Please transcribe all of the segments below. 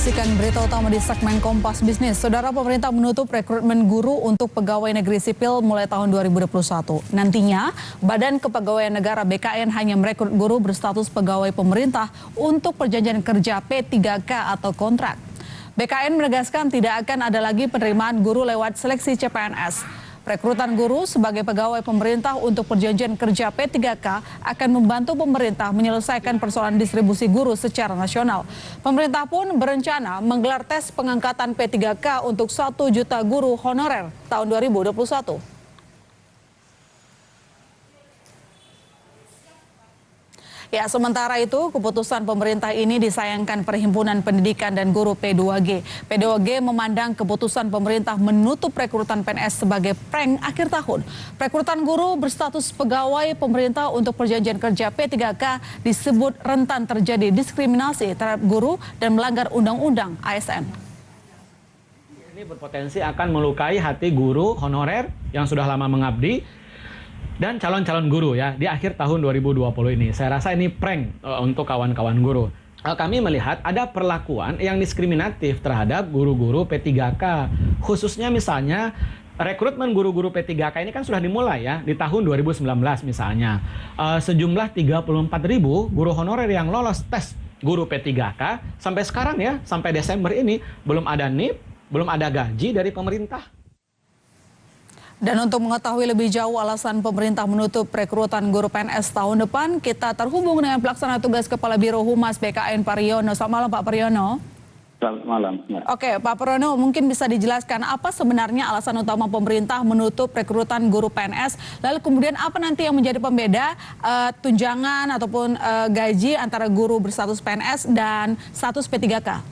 Saksikan berita utama di segmen Kompas Bisnis. Saudara, pemerintah menutup rekrutmen guru untuk pegawai negeri sipil mulai tahun 2021. Nantinya, Badan Kepegawaian Negara BKN hanya merekrut guru berstatus pegawai pemerintah untuk perjanjian kerja P3K atau kontrak. BKN menegaskan tidak akan ada lagi penerimaan guru lewat seleksi CPNS. Rekrutan guru sebagai pegawai pemerintah untuk perjanjian kerja P3K akan membantu pemerintah menyelesaikan persoalan distribusi guru secara nasional. Pemerintah pun berencana menggelar tes pengangkatan P3K untuk 1 juta guru honorer tahun 2021. Ya, sementara itu keputusan pemerintah ini disayangkan Perhimpunan Pendidikan dan Guru P2G. P2G memandang keputusan pemerintah menutup rekrutan PNS sebagai prank akhir tahun. Rekrutan guru berstatus pegawai pemerintah untuk perjanjian kerja P3K disebut rentan terjadi diskriminasi terhadap guru dan melanggar undang-undang ASN. Ini berpotensi akan melukai hati guru honorer yang sudah lama mengabdi dan calon-calon guru ya di akhir tahun 2020 ini. Saya rasa ini prank untuk kawan-kawan guru. Kami melihat ada perlakuan yang diskriminatif terhadap guru-guru P3K. Khususnya misalnya rekrutmen guru-guru P3K ini kan sudah dimulai ya di tahun 2019 misalnya. Sejumlah 34.000 guru honorer yang lolos tes guru P3K sampai sekarang ya, sampai Desember ini belum ada NIP, belum ada gaji dari pemerintah. Dan untuk mengetahui lebih jauh alasan pemerintah menutup rekrutan guru PNS tahun depan, kita terhubung dengan Pelaksana Tugas Kepala Biro Humas BKN Pariono. Selamat malam Pak Pariono. Selamat malam. Oke Pak Pariono, mungkin bisa dijelaskan apa sebenarnya alasan utama pemerintah menutup rekrutan guru PNS, lalu kemudian apa nanti yang menjadi pembeda tunjangan ataupun gaji antara guru berstatus PNS dan status P3K?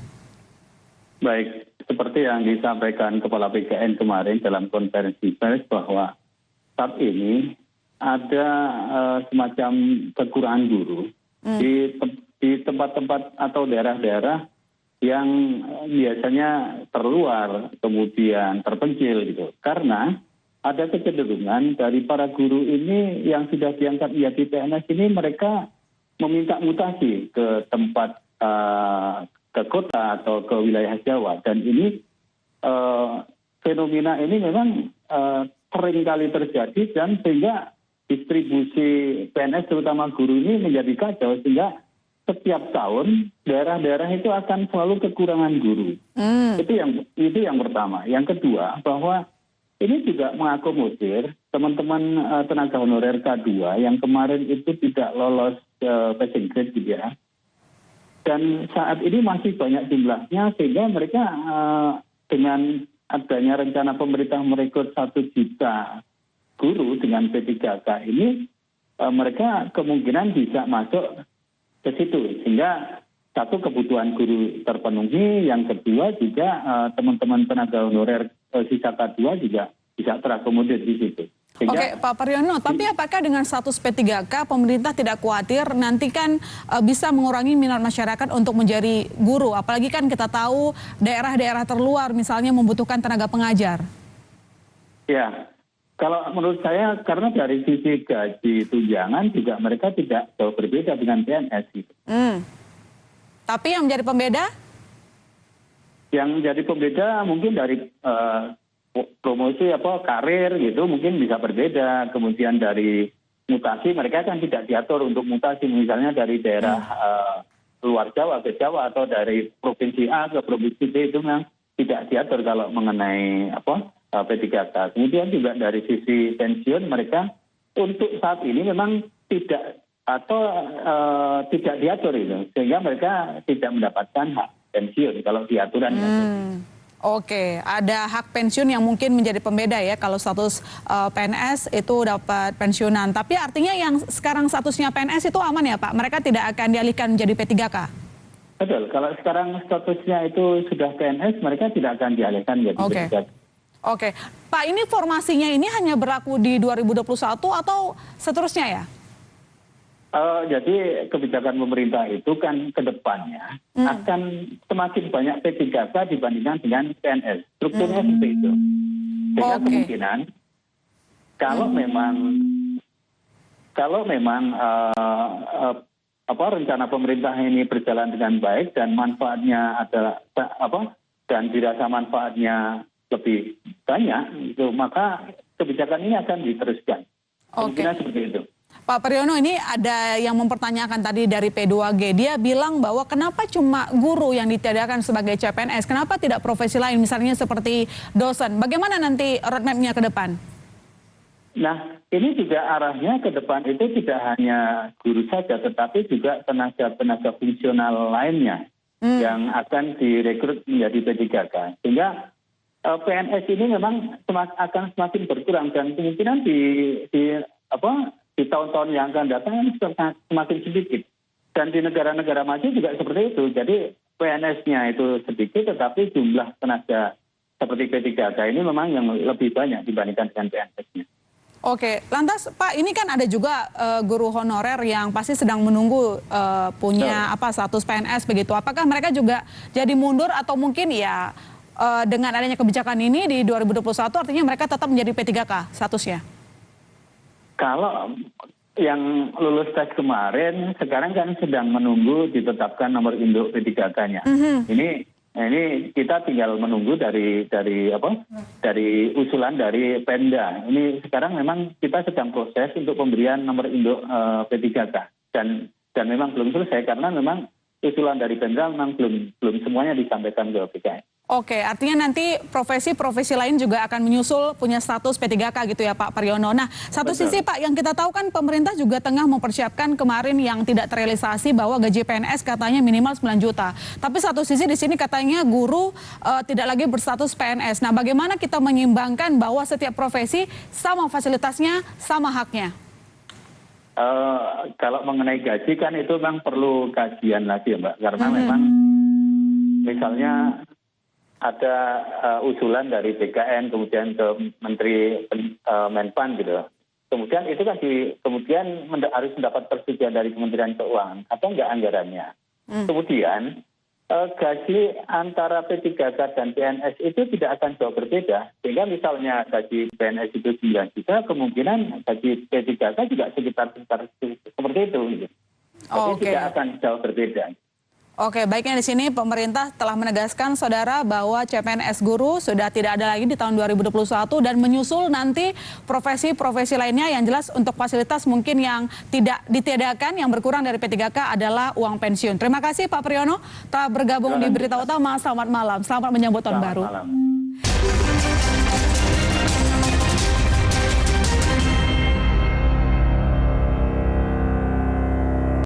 Baik. Seperti yang disampaikan Kepala BKN kemarin dalam konferensi pers bahwa saat ini ada semacam kekurangan guru di tempat-tempat atau daerah-daerah yang biasanya terluar kemudian terpencil gitu. Karena ada kecenderungan dari para guru ini yang sudah diangkat menjadi PNS ini mereka meminta mutasi ke tempat ke kota atau ke wilayah Jawa, dan ini fenomena ini memang sering kali terjadi dan sehingga distribusi PNS terutama guru ini menjadi kacau sehingga setiap tahun daerah-daerah itu akan selalu kekurangan guru. Itu yang pertama. Yang kedua bahwa ini juga mengakomodir teman-teman tenaga honorer K2 yang kemarin itu tidak lolos passing grade gitu ya. Dan saat ini masih banyak jumlahnya sehingga mereka dengan adanya rencana pemerintah merekrut 1 juta guru dengan P3K ini mereka kemungkinan bisa masuk ke situ sehingga satu kebutuhan guru terpenuhi, yang kedua juga teman-teman tenaga honorer sisa K2 juga bisa terakomodir di situ. Oke Pak Pariono, tapi apakah dengan status P3K pemerintah tidak khawatir nanti kan bisa mengurangi minat masyarakat untuk menjadi guru? Apalagi kan kita tahu daerah-daerah terluar misalnya membutuhkan tenaga pengajar. Ya, kalau menurut saya karena dari sisi gaji tunjangan juga mereka tidak jauh berbeda dengan PNS gitu. Tapi yang menjadi pembeda? Yang menjadi pembeda mungkin dari promosi karir gitu mungkin bisa berbeda, kemudian dari mutasi mereka kan tidak diatur untuk mutasi misalnya dari daerah luar Jawa ke Jawa atau dari provinsi A ke provinsi B itu memang tidak diatur kalau mengenai P3K. Kemudian juga dari sisi pensiun mereka untuk saat ini memang tidak tidak diatur itu sehingga mereka tidak mendapatkan hak pensiun kalau diaturan. Oke, ada hak pensiun yang mungkin menjadi pembeda ya kalau status PNS itu dapat pensiunan. Tapi artinya yang sekarang statusnya PNS itu aman ya Pak? Mereka tidak akan dialihkan menjadi P3K? Betul, kalau sekarang statusnya itu sudah PNS mereka tidak akan dialihkan menjadi P3K. Oke, Pak, ini formasinya ini hanya berlaku di 2021 atau seterusnya ya? Jadi kebijakan pemerintah itu kan ke depannya akan semakin banyak P3K dibandingkan dengan PNS. Strukturnya seperti itu. Sehingga kemungkinan kalau memang rencana pemerintah ini berjalan dengan baik dan manfaatnya ada dan dirasa manfaatnya lebih banyak, itu maka kebijakan ini akan diteruskan. Kemungkinan seperti itu. Pak Priyono, ini ada yang mempertanyakan tadi dari P2G. Dia bilang bahwa kenapa cuma guru yang ditiadakan sebagai CPNS, kenapa tidak profesi lain misalnya seperti dosen? Bagaimana nanti roadmap-nya ke depan? Nah, ini juga arahnya ke depan itu tidak hanya guru saja, tetapi juga tenaga fungsional lainnya yang akan direkrut menjadi P3K. Sehingga PNS ini memang akan semakin berkurang dan kemungkinan di tahun-tahun yang akan datang semakin sedikit. Dan di negara-negara maju juga seperti itu. Jadi PNS-nya itu sedikit, tetapi jumlah tenaga seperti P3K ini memang yang lebih banyak dibandingkan dengan PNS-nya. Oke, lantas Pak, ini kan ada juga guru honorer yang pasti sedang menunggu punya status PNS begitu. Apakah mereka juga jadi mundur atau mungkin ya dengan adanya kebijakan ini di 2021 artinya mereka tetap menjadi P3K statusnya? Kalau yang lulus tes kemarin, sekarang kan sedang menunggu ditetapkan nomor induk P3K-nya. Ini kita tinggal menunggu dari usulan dari Pemda. Ini sekarang memang kita sedang proses untuk pemberian nomor induk P3K dan memang belum selesai karena memang usulan dari Pemda memang belum semuanya disampaikan ke PKN. Oke, artinya nanti profesi-profesi lain juga akan menyusul punya status P3K gitu ya Pak Priyono. Nah, satu sisi Pak, yang kita tahu kan pemerintah juga tengah mempersiapkan kemarin yang tidak terrealisasi bahwa gaji PNS katanya minimal 9 juta. Tapi satu sisi di sini katanya guru tidak lagi berstatus PNS. Nah, bagaimana kita menyimbangkan bahwa setiap profesi sama fasilitasnya, sama haknya? Kalau mengenai gaji kan itu memang perlu kajian lagi ya Mbak. Karena memang misalnya ada usulan dari BKN kemudian ke Menteri Menpan gitu. Kemudian itu kan kemudian harus mendapat persetujuan dari Kementerian Keuangan atau enggak anggarannya. Kemudian gaji antara P3K dan PNS itu tidak akan jauh berbeda. Sehingga misalnya gaji PNS itu 9 juta, kemungkinan gaji P3K juga sekitar seperti itu. Gitu. Jadi tidak akan jauh berbeda. Oke, baiknya di sini pemerintah telah menegaskan saudara bahwa CPNS guru sudah tidak ada lagi di tahun 2021 dan menyusul nanti profesi-profesi lainnya yang jelas untuk fasilitas mungkin yang tidak ditiadakan yang berkurang dari P3K adalah uang pensiun. Terima kasih Pak Priyono telah bergabung di Berita Utama. Selamat malam, selamat menyambut tahun baru. Selamat malam.